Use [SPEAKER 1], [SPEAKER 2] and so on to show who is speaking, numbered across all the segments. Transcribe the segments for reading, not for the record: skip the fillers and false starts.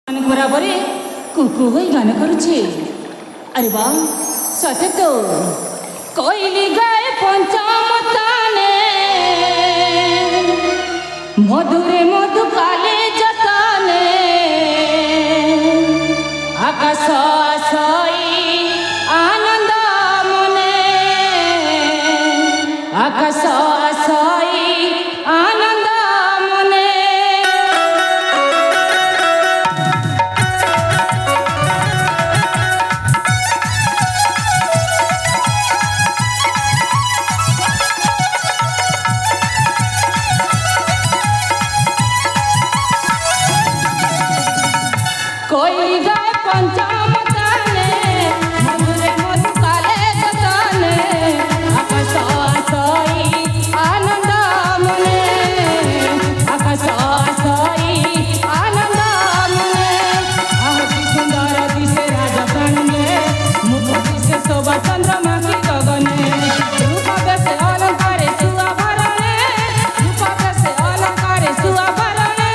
[SPEAKER 1] बराबरे कुकु होई गान करुछे। अरे वाह सते तो कोइली गाए पंचमताने मधुरे मधु काले जताने आकाश आशई आनंद मने आकाश आशई आनंद मने कोई गाय पंचमताने मधुरे मधु काले जताने आकाश आशई आनंद मने आकाश आशई आनंद मने आहति सुंदर दिशे राजप्राणे मुख दिशे शोभा चंद्रमा की गगने रूप बेसे अलंकारे सुआभरणे रूप बेसे अलंकारे सुआभरणे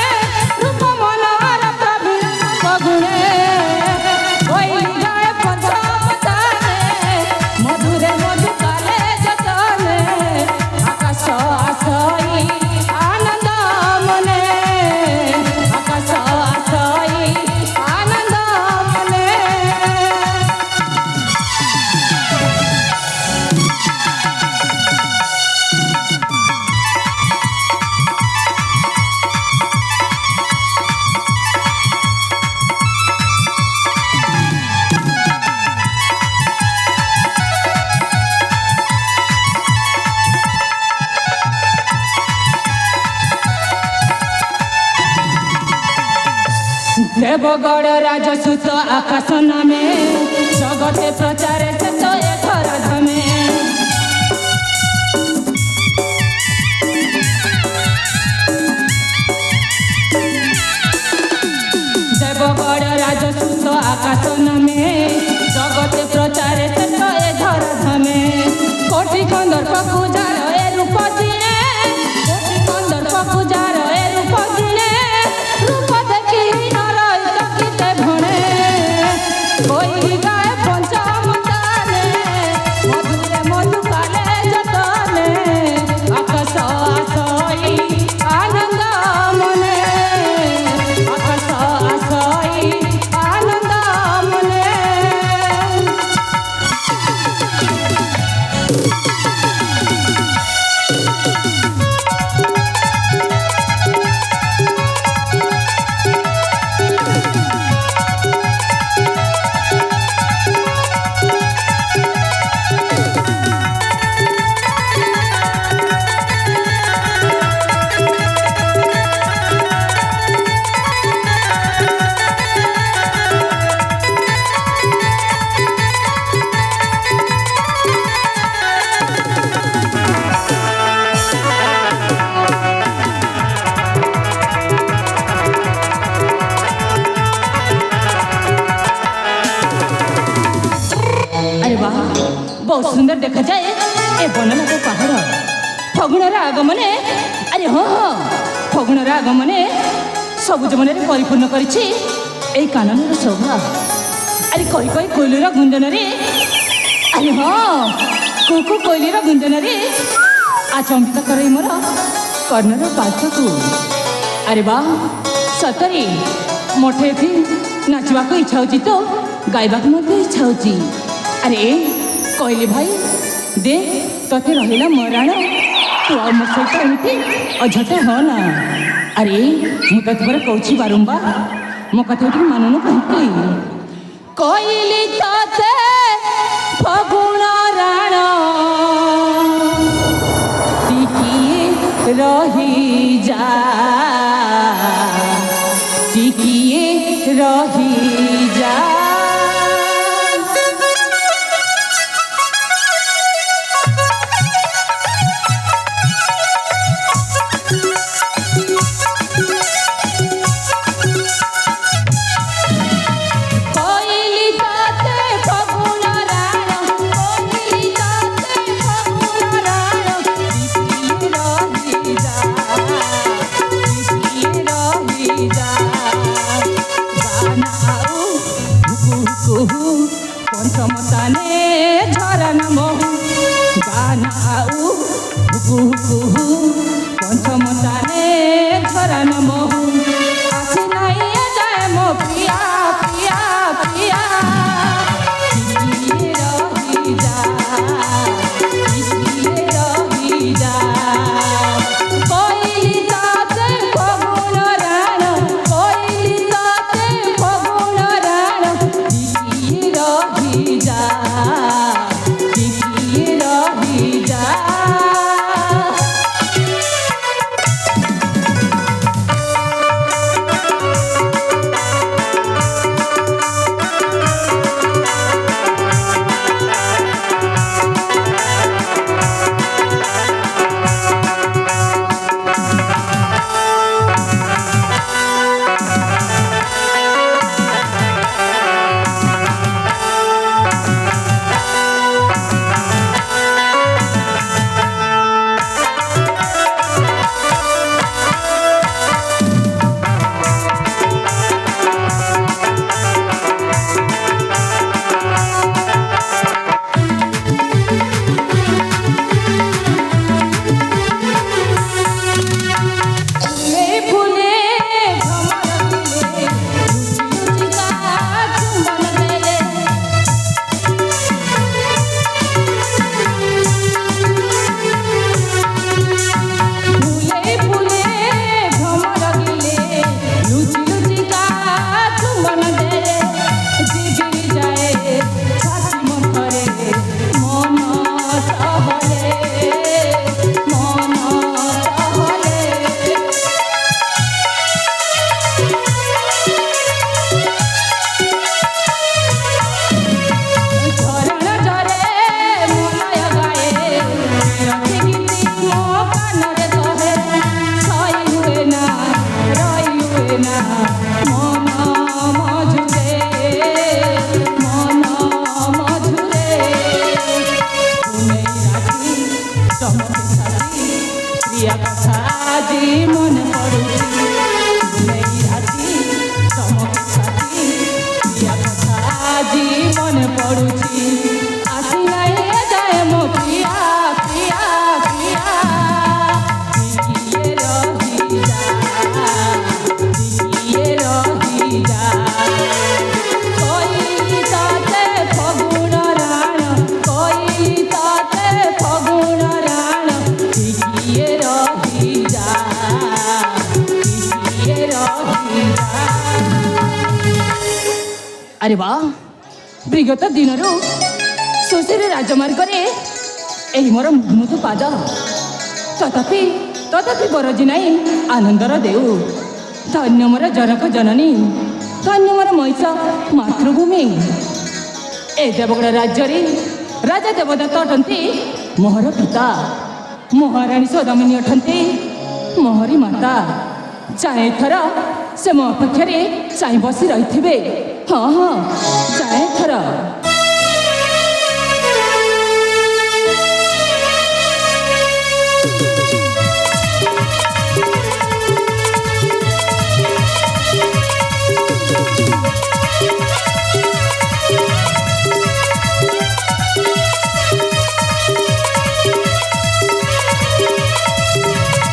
[SPEAKER 1] रूप मनोहर प्रवीण गुणे कोई गाय पंचमताने मधुरे मधु काले जताने आकाश आशई आनंद मने आकाश आशई आनंद मने देवगढ़ राजसूत आकाश नामे जगते प्रचारे से तो एथर धमे देवगढ़ राजसूत आकाश नामे जगते प्रचारे से तो एथर धमे कोटि कंदर्प पूजार ए रूप जिणे कोटि कंदर्प पूजार ए रूप जिणे रूप देखी कोई गाय पंचमताने मधुरे मधु काले जताने आकाश आशई आनंद मने आकाश आशई आनंद मने अरे वाह बहुत सुंदर देखा जाए ए बनला के पहाड़ फगुणर आगमने अरे हाँ हाँ फगुणर आगमने सबुज मन परिपूर्ण करिछि एई काननर शोभा अरे कई कई कोइलर गुंजन रे अरे हाँ कुकु कोइलर गुंजन रे आचंबित करे मोर कर्णर पार्थकू अरे वाह सतरे मोठे थी नाचवा को इच्छा होची तो गायबा को मत इच्छा होची अरे कहली भाई दे तोते रहिला मराण तू आ मो सहित एमती अझट हो ना अरे मु तो तुमरा कहूची बारंबार मो कथा टी मानुनु कहिकी कहली तोते फगुण राण टिकिए रही जा टिकिए रही जा ପଞ୍ଚମତାନେ ଝରଣା ମହୁ ଗାନା ଆଉ କୁହୁ ପଞ୍ଚମତାନେ ଝରଣା ମହୁ ଆସି ନାଇଁ ଯାଏ ମୋ ପ୍ରିୟା ପ୍ରିୟା ପ୍ରିୟା ଟିକିଏ ରହିଯା ଟିକିଏ ରହିଯା କହିଲି ତତେ ଫଗୁଣ ରାଣ କହିଲି ତତେ ଫଗୁଣ ରାଣ ଟିକିଏ ରହିଯା ଟିକିଏ ରହିଯା প্রিয়া কথা আজি মনে পড়ুছি নেই রাতি চমক সাথী প্রিয়া কথা আজি মনে পড়ুছি আসি নাই যায় মো প্রিয়া প্রিয়া প্রিয়া ଟିକିଏ ରହିଯା ଟିକିଏ ରହିଯା କହିଲି ତତେ ଫଗୁଣ ରାଣ କହିଲି ତତେ ଫଗୁଣ ରାଣ ଟିକିଏ ରହିଯା ଟିକିଏ ରହିଯା ଆରେ ବା ବିଗତ ଦିନରୁ ସୁଶୀରେ ରାଜମାର୍ଗରେ ଏହି ମୋର ମୃଦୁ ପାଦ ତଥାପି ତଥାପି ବରଜି ନାହିଁ ଆନନ୍ଦର ଦେଉ ଧନ୍ୟ ମୋର ଜନକ ଜନନୀ ଧନ୍ୟ ମୋର ମହିଷ ମାତୃଭୂମି ଏ ଦେବଗଡ଼ ରାଜ୍ୟରେ ରାଜା ଦେବଦତ୍ତ ଅଟନ୍ତି ମୋହର ପିତା ମହାରାଣୀ ସୌଦାମିନୀ ଅଟନ୍ତି ମୋହରି ମାତା ଚାଏ ଥର ସେ ମୋ ଅପେକ୍ଷାରେ ଚାହିଁ ବସି ରହିଥିବେ ହଁ ହଁ ଚାଏ ଥର